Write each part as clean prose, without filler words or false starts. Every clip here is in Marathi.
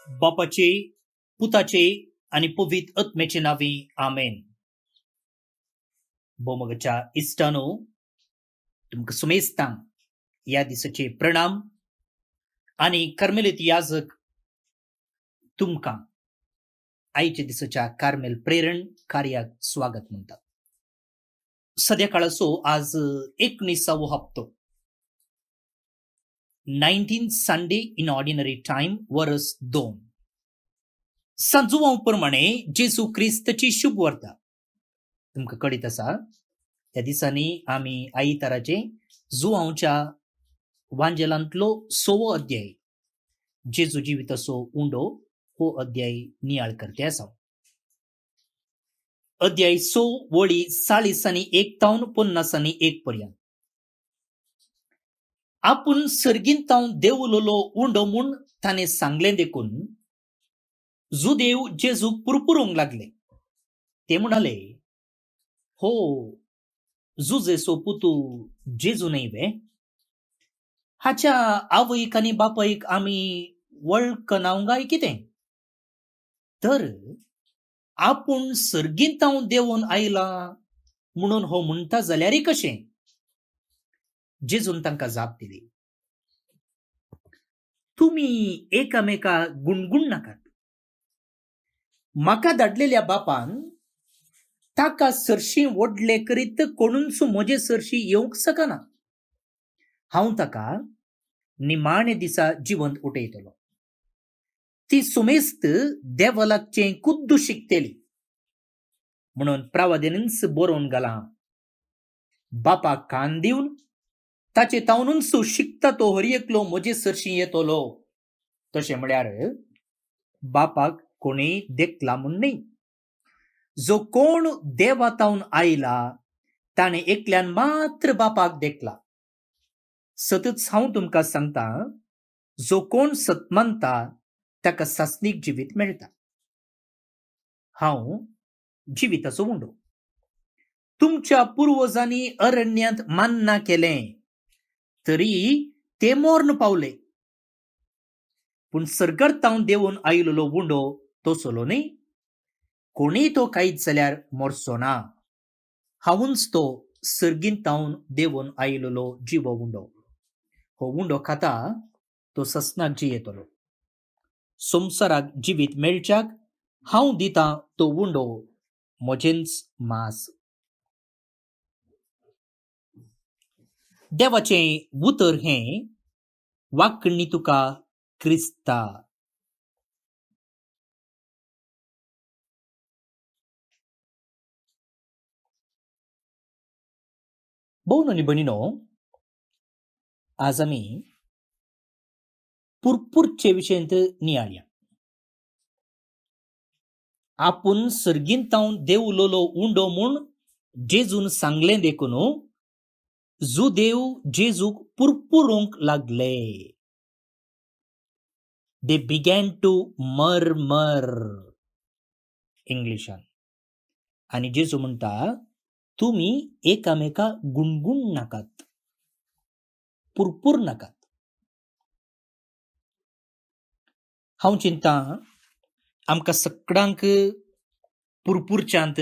बापाचे, पुताचे आणि पवित्र आत्म्याचे नावे आमेन. बोमगच्या इष्टानो, तुमका सुमेस्तां या दिसाचे प्रणाम आणि कर्मेलित याजक तुमका आईच्या दिसाच्या कार्मेल प्रेरण कार्याक स्वागत म्हणतात. सध्या काळाचो आज 19वा हप्तो 19 संडे इन ऑर्डिनरी टाइम वर्स 2. सांजुवां प्रमाणे जेजू क्रिस्ताची शुभ वार्ता तुमका कळीत आसा. त्या दिसांनी आमी आयताराचे जुवांच्या वांजेलांतलो 6वो अध्याय जेजू जिविताचो उंडो हो अध्याय नियाळ करते आसा. अध्याय 6 वळी 40 आनी 1 तावन 50 आनी 1 पर्यंत. आपूण सर्गीन तावन देवलोलो उंडो म्हूण ताणें सांगलें देखून जुदेव जेजूक पुरपुरूंक लागले. ते म्हणाले, हो जुजेचो पुतू जेजू न्हय वे? हाच्या आवयक आनी बापायक आमी वळखनाव काय कितें? तर आपूण सर्गीन तावन देंवन आयला म्हणून हो म्हणटा जाल्यारय कशें? जेजून तांकां जाप दिली, तुमी एकामेका गुणगुण नाकात. म्हाका धाडलेल्या बापान ताका सरशी व्हडले करीत कोणूच म्हजे सरशी येवंक शकना. हांव ताका निमाणे दिसा जिवंत उठयतलो. ती सुमेस्त देवालाचे कुद्दू शिकतेली म्हणून प्रावादिनींच बरोवन घाला. बापाक कान दिवन ताचे तावनूच शिकता तो हर एकलो म्हजे सरशी येतलो. तशें म्हळ्यार बापाक कोणेय देखला म्हूण न्हय. जो कोण देवा तावन आयला ताणें एकल्यान मात्र बापाक देखला. सतच हांव तुमकां सांगता, जो कोण सत मानता ताका सासणीक जिवीत मेळटा. हांव जिविताचो उंडो. तुमच्या पुर्वजांनी अरण्यांत मान्ना केलें तरी ते मोर्न पावले. पूण सर्गार तावन देंवन आयिल्लो उंडो तसलो न्हय. कोणीय तो खायत जाल्यार मोरचो ना. हांवूच तो सर्गीन तावन देंवन आयिल्लो जिवो उंडो. हो उंडो खाता तो ससनाक जियेतलो. संवसाराक जिवीत मेळच्याक हांव दितां तो उंडो म्हजेंच मास. देवाचें उतर हें, वाकणी तुका क्रिस्ता. भोवन आनी भयणीनो, आज आमी पुरपूरचे विशयंत नियाळया. आपूण सर्गीन तावन देवलोलो उंडो म्हूण जेजून सांगलें देखून जुदेव जेजूक पुरपुरूंक लागले. दे बिगॅन टू मर्मर इंग्लिशान. आनी जेजू म्हणटा, तुमी एकामेका गुणगुण नाकात, पुरपूर नाकात. हांव चिंतां आमकां सगळ्यांक पुरपूरच्यांत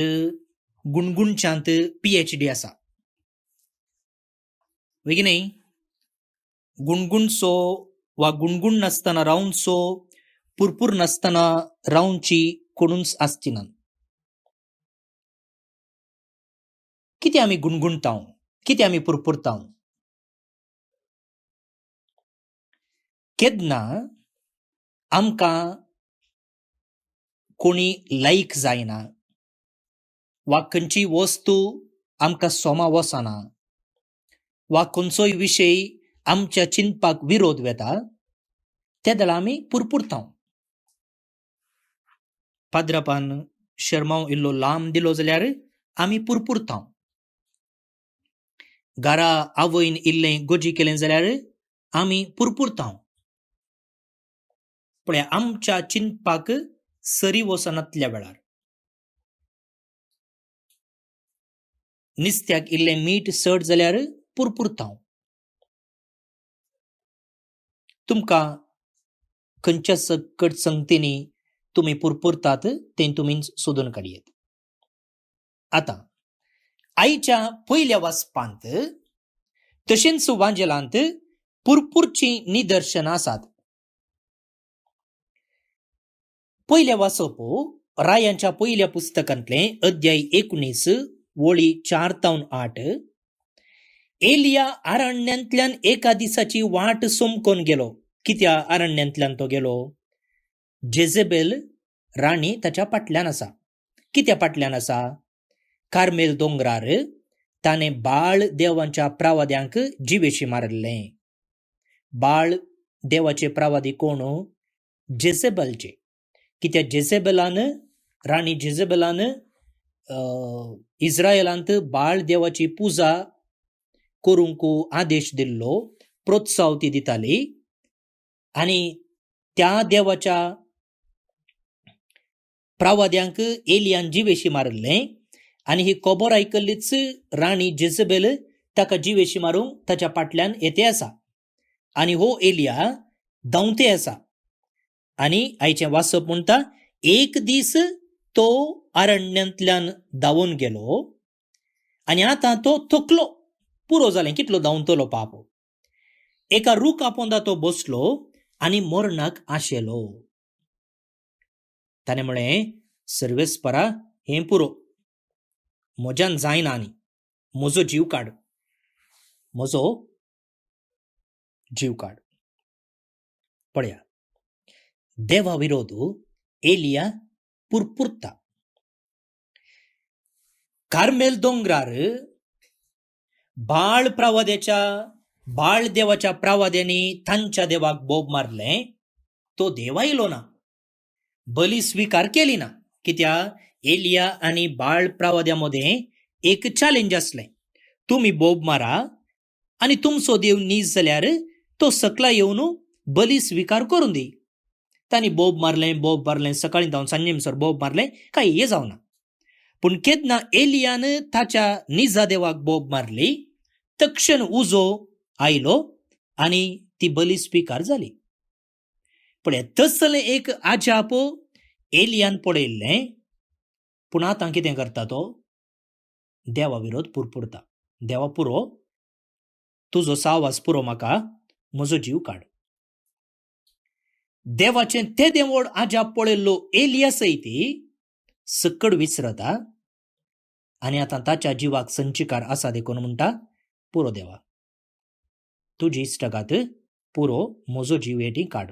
गुणगुणच्यांत PhD आसा. वेगिनय गुणगुणचो वा गुणगुण नासतना रावनचो, पुरपूर नासतना रावनची कोणूच आसची ना. कितें आमी गुणगुणताव, कितें आमी पुरपुरताव? केन्ना आमकां कोणी लायक जायना वा खंयची वस्तू आमकां सोमा वचना वा खंयचोय विशय आमच्या चिंतपाक विरोध वेता, त्या वेळा आमी पुरपुरताव. पाद्रापान शर्माव इल्लो लांब दिलो जाल्यार आमी पुरपुरताव. घरा आवयन इल्लें गोजी केलें जाल्यार आमी पुरपुरताव. पण आमच्या चिंतपाक सरी वचनातल्या वेळार निस्त्याक इल्लें मीठ चड जाल्यार पुरपुरताव. तुमकां खंयच्या सकट संगतींनी तुम्ही पुरपुरतात ते तुम्ही सोदून काडयेत. आता आईच्या पयल्या वाचपांत तशेंच वांजेलांत पुरपुरची निदर्शनां आसात. पयले वाचप रायांच्या पयल्या पुस्तकांतले अध्याय 19 वळी 4 ते 8. एलिया अरण्यांतल्यान एका दिसाची वाट सोमकोन गेलो. कित्या अरण्यांतल्यान तो गेलो? जेजेबेल राणी ताच्या फाटल्यान आसा. कित्या फाटल्यान आसा? कार्मेल दोंगरार ताणे बाळ देवाच्या प्रावाद्यांक जिवेशी मारले. बाळ देवाचे प्रावादी कोण? जेजेबेलचे. कित्या जेजेबेलान राणी जेजेबेलान इस्रायलांत बाळ देवाची पुजा करूंक आदेश दिल्लो, प्रोत्साव ती दिताली. आणि त्या देवाच्या प्रावाद्यांक एलियान जिवेशी मारले. आणि ही खबर आयकल्लीच राणी जेजेबेल ताका जिवेशी मारूंक ताच्या फाटल्यान येते आसा. आणि हो एलिया धांवते आसा. आणि आयचे वाचप म्हणटा, एक दीस तो अरण्यांतल्यान धांवून गेलो आणि आता तो थकलो. पुरो जालें, कितलो धांवतलो पाप. एका रुखा पोंदा तो बसलो आणि मरणाक आशेलो. ताणे म्हळें, सर्वेस्परा हें पुरो, म्हज्यान जायना, आनी म्हजो जीव काड, म्हजो जीव काड. पळया, देवा विरोध एलिया पुरपुरता. कार्मेल दोंगरार बाळ देवाच्या प्रावाद्यांनी तांच्या देवाक बोब मारले. तो देव आयलो ना, बली स्वीकार केली ना. कित्या एलिया आणि बाळ प्रावाद्यामध्ये एक चॅलेंज असलें. तुम्ही बोब मारा आणि तुमचो देव नीज जाल्यार तो सकला येवन बली स्वीकार करून दी. तांणी बोब मारलें सकाळी जावन सांजे म्हणसर बोब मारलें, काय हे जावना. पूण केन्ना एलियान ताच्या निजा देवाक बोब मारली, तक्षण उजो आयलो आणि ती बली स्वीकार जाली. पण तसलें एक आजाप एलियान पळयल्लें. पूण आतां कितें करता तो? देवा विरोध पुरपुरता. देवा पुरो, तुजो सावास पुरो म्हाका, म्हजो जीव काड. देवाचें ते देवड आजाप पळयल्लो एलिया सयती सकड विसरता. आणि आतां ताच्या जिवाक संचिकार आसा देखून म्हणटा, पुरो देवा, तुजी इश्टगात पुरो, म्हजो जीव हेटी काड.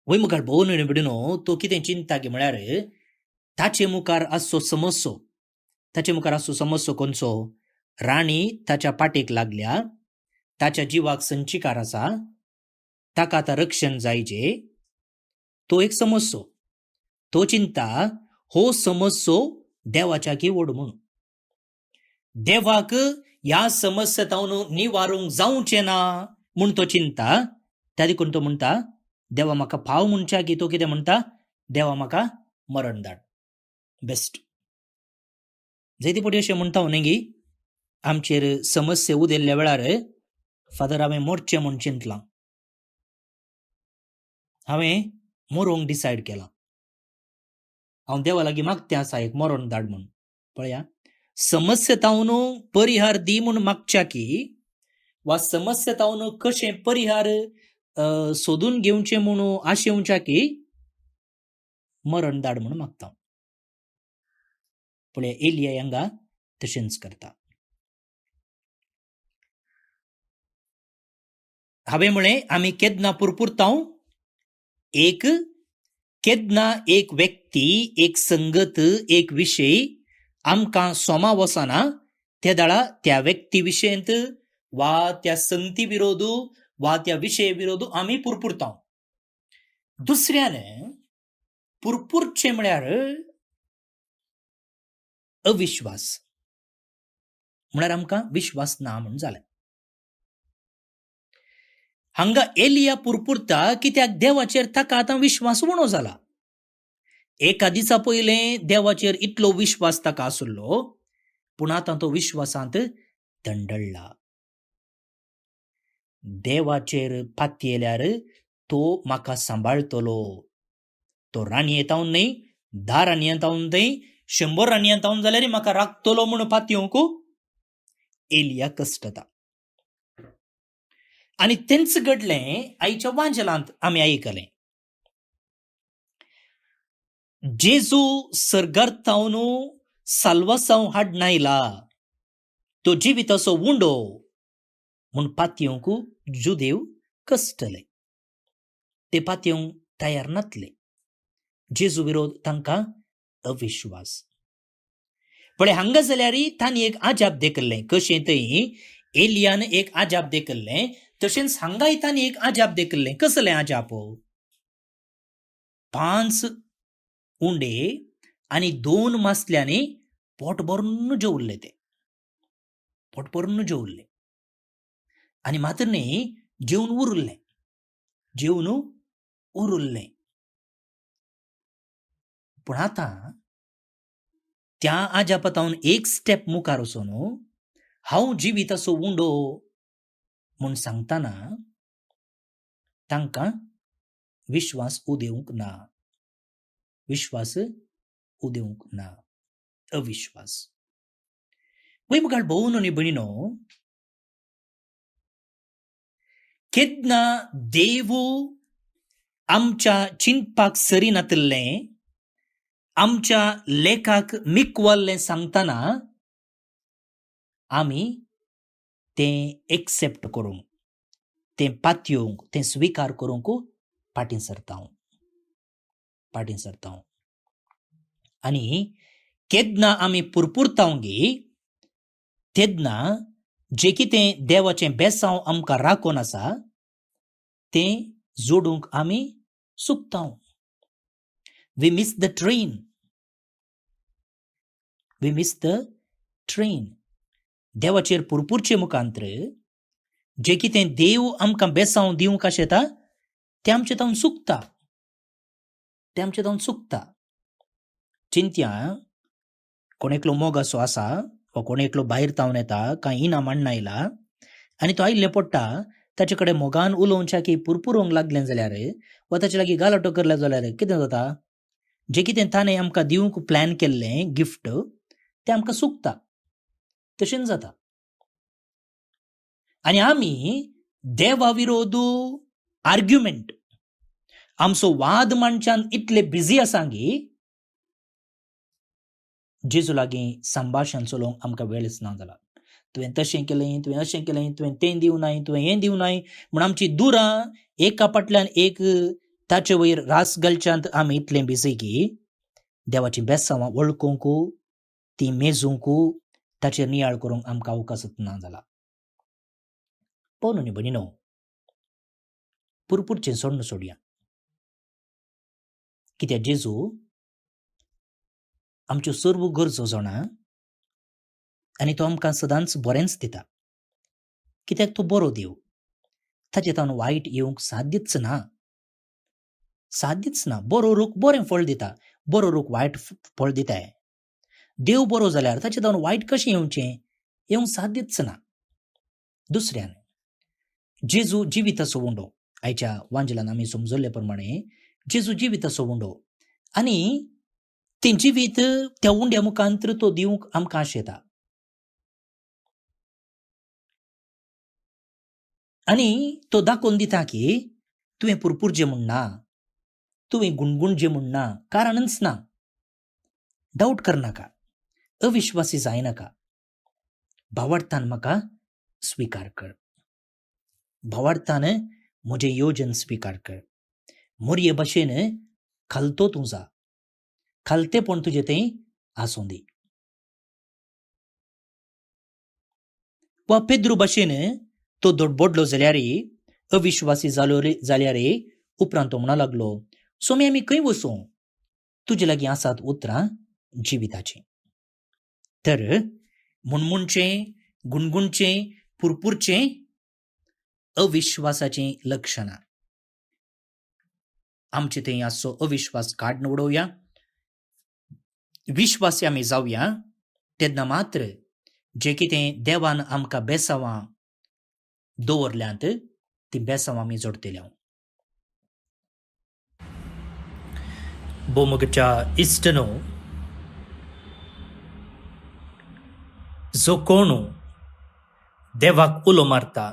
वय मुखार भोव बिडनो तो कितें चिंता की म्हळ्यार ताचे मुखार आसचो समस्यो खंयचो? राणी ताच्या पाटेक लागल्या, ताच्या जिवाक संचिकार आसा, ताका आतां रक्षण जायचे. तो एक समस्यो. तो चिंता हो समस्यो देवाच्या किवड म्हणून. देवाक ह्या समस्येतावन निवारूंक जावचें ना म्हूण तो चिंता. त्या देखून तो म्हणटा, देवा म्हाका फाव म्हणच्या की. तो कितें म्हणटा? देवा म्हाका मरण धाड, बेस्ट. जैती पटी अशें म्हणटा न्ही, आमचेर समस्या उदेल्ल्या वेळार फादर हांवें मरचें म्हूण चिंतलां, हांवें मरोंक डिसायड केलां, हांव देवा लागीं मागतें आसा एक मरण धाड म्हूण. पळया, समस्येतावन परिहार दी म्हूण मागच्या की, वा समस्येतावन कशें परिहार सोदून घेवचें म्हूण आशेवच्या की, मरण धाड म्हूण मागता. पळया, एलिया हांगा तशेंच करता. हांवें म्हळें, आमी केदना पुरपुरतांव केदना एक व्यक्ती, एक संगत, एक विशय आमकां सोमा वसना, त्या दाळा त्या व्यक्ती विशयंत वा त्या संगती विरोध वा त्या विशय विरोध आमी पुरपुरतांव. दुसऱ्यान पुरपुरचें म्हळ्यार अविश्वास. म्हळ्यार आमकां विश्वास ना म्हूण जालें. हांगा एलिया पुरपुरता कित्याक देवाचेर ताका आतां विश्वास उणो जाला. एका दिसा पयलें देवाचेर इतलो विश्वास ताका आसलो, पूण आतां तो विश्वासांत दंडळ्ळा. देवाचेर पाती येयल्यार तो म्हाका सांबाळतलो. तो राणी येतावन न्ही, 10 राणी येतावन न्ही, 100 राणी येतावन जाल्यार म्हाका राखतलो म्हूण पातयेवंक एलिया कश्टता. आनी तेंच घडलें आयच्या वांजलांत आमी आयकलें. जेजू सर्गार्थावन साल्वासांव हाडून आयला, तो जिविताचो उंडो म्हूण पातयेवंक जुदेव कश्टले. ते पातयेवंक तयार नासले. जेजू विरोध तांकां अविश्वास. पळय, हांगा जाल्यार तांणी एक आजाप देखल्लें. कशें थंय एलियान एक आजाप देखल्लें, तशेंच हांगाय तांणी एक आजाप देखल्लें. कसलें आजाप? 5 उंडे आनी 2 मासल्यांनी पोट भरून जेवल्ले. ते पोट भरून जेवल्ले आनी मात्र न्ही जेवन उरल्लें. पूण आतां त्या आजापातावन एक स्टेप मुखार वचून हांव जिविताचो उंडो म्हूण सांगतना तांकां विश्वास उदेवंक ना. अविश्वास. वय मुखार भोवन न्ही भयणीनो, केन्ना देव आमच्या चिंतपाक सरी नातल्लें, आमच्या लेखाक मिकवाल्लें सांगतना आमी तें एक्सेप्ट करूंक, तें पातयेवंक, तें स्विकार करूंक फाटीं सरतांव. आनी केन्ना आमी पुरपुरतावंगी तेन्ना जें कितें देवाचें बेसांव आमकां राखोन आसा तें जोडूंक आमी चुकतांव. We miss the train. देवाचेर पुरपुरचे मुखांतर जें कितें देव आमकां बेसांव दिवंक आशेता तें आमचे तावन चुकता. चिंत्या, कोण एकलो मोगाचो आसा वा कोण एकलो भायर तावन येता, कांय इनाम हाडून आयला आनी तो आयिल्लें पडटा, ताचे कडेन मोगान उलोवच्या की पुरपुरोवंक लागलें जाल्यार वा ताचे लागीं गालाटो करले जाल्यार कितें जाता? जें कितें ताणें आमकां दिवंक प्लॅन केल्लें गिफ्ट तें आमकां चुकता. तशेंच जाता. आनी आमी देवा विरोध आर्ग्युमेंट, आमचो वाद मांडच्यान इतले बिजी आसा की जेजू लागीं संभाशण चलोवंक आमकां वेळच ना जाला. तुवें तशें केलें, तुवें अशें केलें, तुवें तें दिवनाय, तुवें हें दिवनाय म्हूण आमची दुरां एका फाटल्यान एक ताचे वयर रास घालच्यांत आमी इतलें बिजी की देवाची बेसांवां वळखूंक, ती मेजूंक, ताचेर नियाळ करूंक आमकां अवकाशच ना जाला. पळोवन न्ही भयणीनो, पुरपुरचें सोडया. कित्याक जेजू आमच्यो सर्व गरजो जाणा आनी तो आमकां सदांच बरेंच दिता. कित्याक तो बरो देव. ताचे तावन वायट येवंक साध्यच ना. बरो रूख बरें फळ दिता, बरो रूख वायट फळ दिताय. देव बरो जाल्यार ताचे तावन वायट कशें येवंक साध्यच ना. दुसऱ्यान जेजू जिविताचो उंडो. आयच्या वांजलान आमी समजल्ले प्रमाणे जेजू जिविताचो उंडो आनी तें जिवीत त्या उंड्या मुखांतर तो दिवंक आमकां आशेता. आनी तो दाखोवन दिता की तुवें पुरपुरचें म्हूण ना, तुवें गुणगुणचें म्हूण ना, कारणच ना. डावट करनाका, अविश्वासी जायनाका. भावार्थान म्हाका स्विकार कर. भावार्थान म्हजें योजन स्विकार कर. मोरये भाशेन खालतो तूं जा, खालतेपण तुजें तें आसूं दी. वा पेद्रू भाशेन तो धडबडलो जाल्यार, अविश्वासी जाल्यार उपरांत तो म्हणा लागलो, सोमी आमी खंय वचूं? तुजे लागीं आसात उतरां जिविताचीं. तर म्हणचें, गुणगुणचें, पुरपुरचें अविश्वासाचें लक्षणां. आमचे थंय आसचो अविश्वास काडून उडोवया. विश्वासी आमी जावया. तेन्ना मात्र जें कितें देवान आमकां बेसांवां दवरल्यांत ती बेसांव आमी जोडटली हांव. बोमगच्या इश्टनो, जो कोण देवाक उलो मारता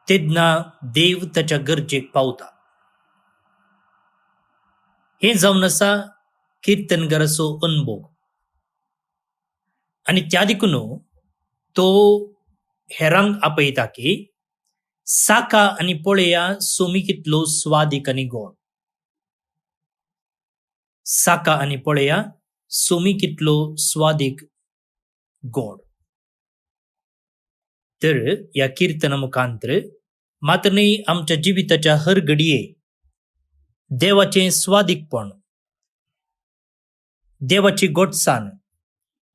तेन्ना देव ताच्या गरजेक पावता. हे जावन आसा किर्तनकाराचो अनुभव. आनी त्या देखून तो हेरांक आपयता की साका आनी पळया सोमी कितलो स्वादीक आनी गोड. साका आनी पळया सोमी कितलो स्वादीक गोड. तर ह्या किर्तना मुखांतर मात्र न्ही आमच्या जिविताच्या हर घडये देवाचें स्वादीकपण, देवाची गोडसाण,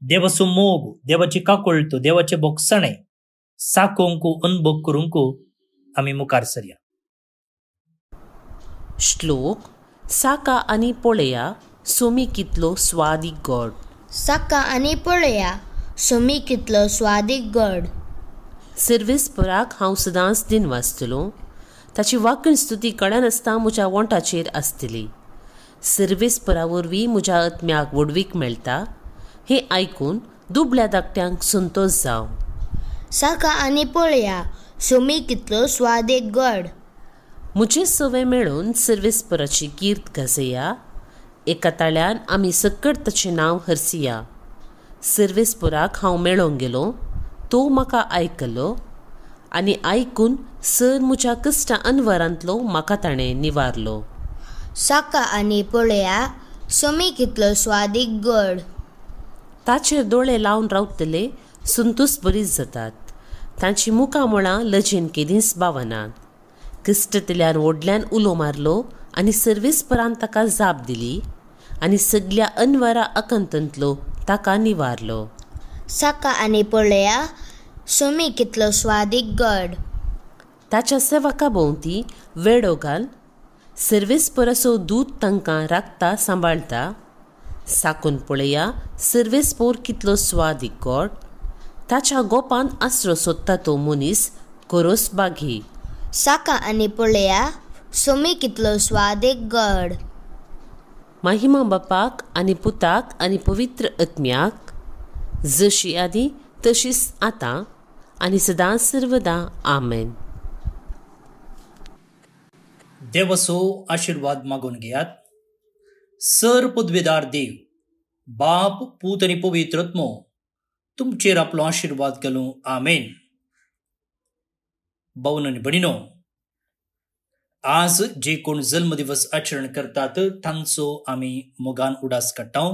देवाचो मोग, देवाची काकुळट, देवाचे भोगसणे साकोंक अनुभव करूंक आमी मुखार सरया. श्लोक. साका आनी पळया सोमी कितलो स्वादीक गोड. साका आनी पळया सोमी कितलो स्वादीक गोड. सर्वेस्पराक हांव सदांच दिन वाचतलों. ताची वाकण स्तुती कळनासतना म्हज्या वोंटाचेर आसतली. सर्वेस्परा वरवीं म्हज्या आत्म्याक वडवीक मेळटा. हें आयकून दुबळ्या धाकट्यांक संतोश जावं. साका आनी पळया सोमी कितलो स्वादीक गोड. म्हजे सवय मेळून सर्वेस्पराची कीर्त गाजया. एका ताळ्यान आमी सकट ताचें नांव हरसिया. सर्वेस्पराक हांव मेळोंक गेलो. तो म्हाका आयकलो आनी आयकून सर म्हज्या कश्टा अनवरांतलो म्हाका ताणें निवारलो. साका आनी पळया सोमी कितलो स्वादीक गोड. ताचेर दोळे लावन रावतले संतोश बरीच जातात. तांची मुखामळां लजेन केदींच भावनात. कश्टतल्यान व्हडल्यान उलो मारलो आनी सर्वेस्परान ताका जाप दिली आनी सगळ्या अनवरा अकंतंतलो ताका निवारलो. साका आनी पळया सोमी कितलो स्वादीक गोड. ताच्या सेवका भोंवती वेडो घाल. सर्वेस्पराचो दूत तांकां राखता सांबाळटा. साकून पळया सर्वेस्पोर कितलो स्वादीक गोड. ताच्या गोपान आसरो सोदता तो मनीस कोरोस बागी. साका आनी पळया सोमी कितलो स्वादीक गोड. महिमा बापाक आनी पुताक आनी पवित्र आत्म्याक, जशी आदी तशीच आतां आनी सदां सर्वदा. आमेन. देवाचो आशीर्वाद मागून घेयात. सर पदवेदार देव, बाप, पूत आनी पवित्र आत्मो तुमचेर आपलो आशीर्वाद घालूं. आमेन. भावन आनी भणीनो, आज जे कोण जल्मदिवस आचरण करतात तांचो आमी मोगान उडास काडटा.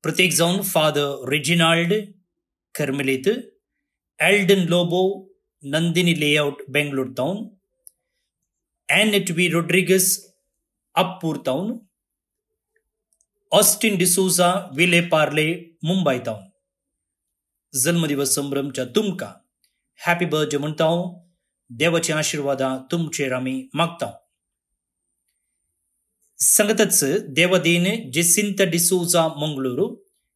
प्रत्येक जावन father Reginald Karmelit, Eldon Lobo, Nandini layout Bangalore town, N H B. Rodrigues Appur town, Austin D'Souza Vile Parle Mumbai town. जल्मदिवस संभ्रमच्या तुमकां हॅपी बर्थडे म्हणटा. देवाची आशीर्वादां तुमचेर आमी मागता. सांगतच देवादीन जेसिंता डिसोजा मंगळूरू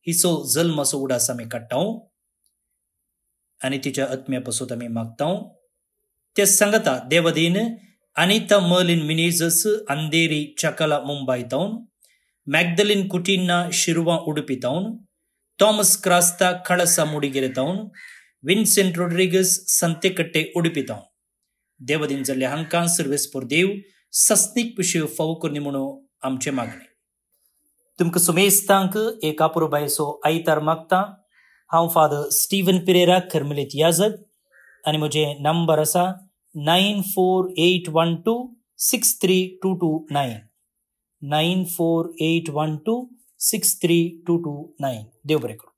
हिचो जल्माचो उडास आमी काडटा आनी तिच्या आत्म्या पासून आमी मागता. ते सांगता देवादीन Anita Merlin Menezes Andheri Chakala Mumbai town, Magdalene Kutinha Shirva Udupi town, Thomas Crasta Kalasa Mudigere town, Vincent Rodrigues Santekatte Udupi town. देवादीन जाल्ल्या हांकां सर्वेस्पोर देव सस्नीक पिशेव फावो करनी म्हणून आमचे मागणे. तुमकां सुमेस्तांक एक अपुरबायचो आयतार मागता. हांव फादर स्टीवन पिरेरा कर्मेलीत याजक आनी म्हजे नंबर आसा 9481263229 9481263229. देव बरें करूं.